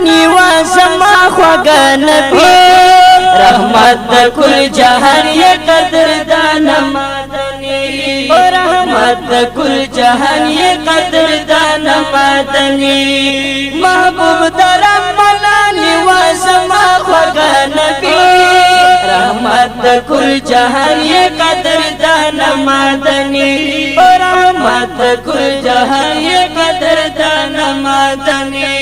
نیوا زما خوږه نبی رحمت د کل جهان یې قدردان مدني رحمت د کل جهان یې قدردان مدني محبوب درم ملا نیوا زما خوږه نبی رحمت د کل جهان یې قدردان مدني رحمت د کل جهان یې قدردان مدني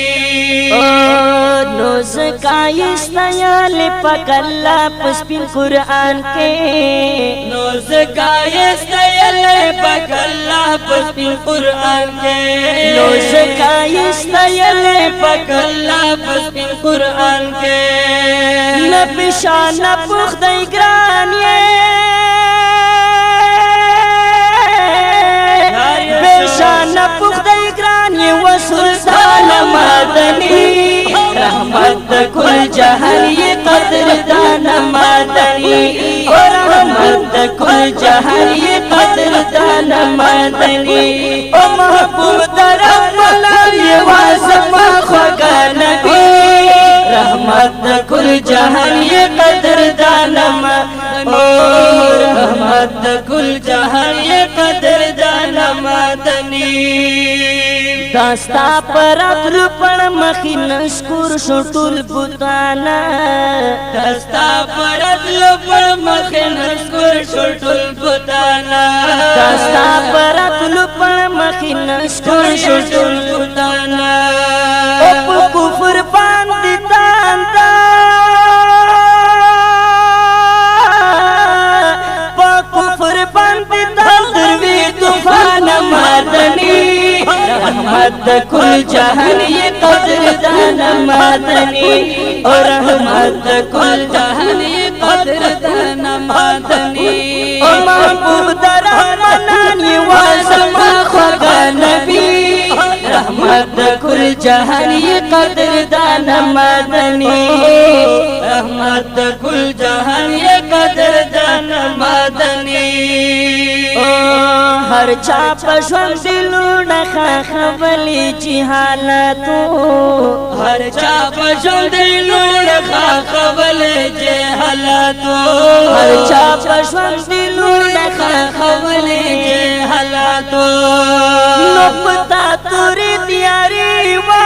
نو زکایستا یال پاک اللہ پسپین قرآن کے نو زکایستا یال پاک اللہ پسپین قرآن کے نو زکایستا یال پاک اللہ پسپین قرآن کے نبشان پخدای گران یہ بشان پخدای گران یہ وسلطان مدنی رحمت کل جہان یہ قدردان مدنی رحمت کل جہان یہ قدردان مدنی محبوب درم ملا یہ واسما خوږه نبی رحمت کل جہان یہ قدردان مدنی رحمت کل جہان یہ قدردان مدنی داستا پر اغلو پڑ مخی نشکر شٹول بوتانا داستا پر اغلو پڑ مخی نشکر شٹول بوتانا داستا پر اغلو پڑ مخی نشکر شٹول بوتانا اپ کفر باندی تانتا پا کفر باندی تاندر وی طوفان مدنی رحمت کل جہان یہ قدردان مدنی اور رحمت کل جہان یہ قدردان مدنی اور محبوب درمان یہ واسما خوږه نبی رحمت کل جہان یہ قدردان مدنی رحمت کل جہان یہ قدردان مدنی ہر چا پشوند دلونه خبلی چی حالتو ہر چا پشوند دلونه خبلی چی حالتو ہر چا پشوند دلونه خبلی چی حالتو نپتا توری دیاری وا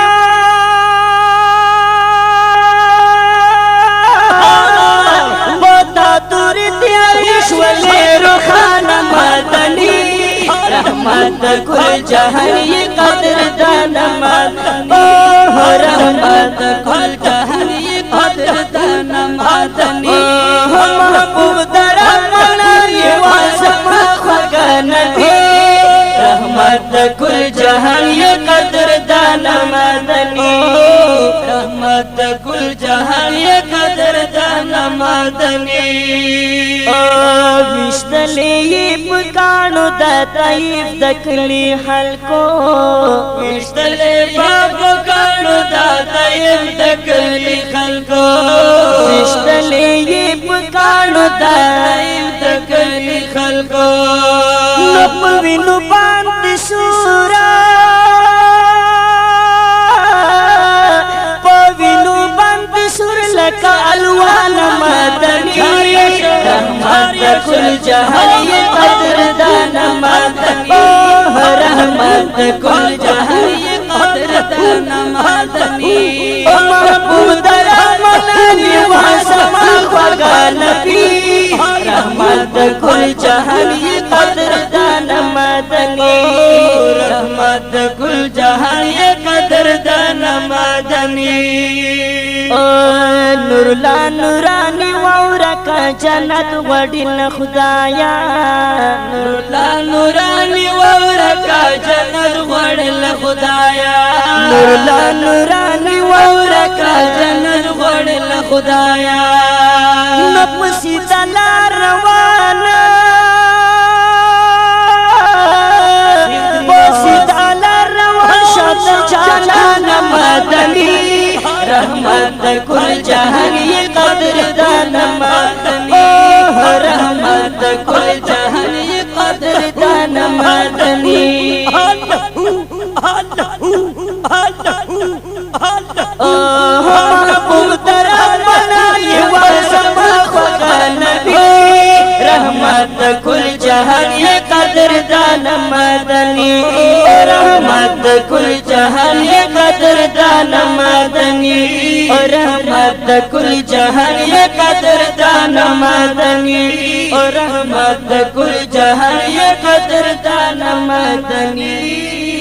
بتا توری دیاری شولی روخان مدنی رحمت کل جہان یہ قدردان مدنی رحمت کل جہان یہ قدردان مدنی محبوب درم ملا یہ واسما خوږه نبی رحمت کل جہان یہ قدردان مدنی رحمت کل جہان یہ قدردان مدنی وشتلی پکانو دا طیف دکلی حلکو وشتلی پکانو دا طیف دکلی حلکو وشتلی پکانو دا طیف دکلی حلکو نپوینو باند سورا پوینو باند سور لکا الوان مدنی رحمت کل جہان یہ قدردان مدنی رحمت کل جہان یہ قدردان مدنی محبوب درم ملا واسما خوږه نبی رحمت کل جہان یہ قدردان مدنی رحمت کل جہان یہ قدردان مدنی نورلا نورانی وورکا جنت وڈن خدایا نورلا نورانی وورکا جنت وڈن خدایا نورلا نورانی وورکا جنت وڈن خدایا نپسی دلار روانا پسی دلار روان شد جالان مدنی رحمت کل جہان یہ قدردان مدنی رحمت کل جہان یہ قدردان مدنی जहान ये कदरदान मदनी, रहमत कुल जहान ये कदरदान मदनी, रहमत कुल जहान ये कदरदान मदनी, रहमत कुल जहान ये कदरदान मदनी।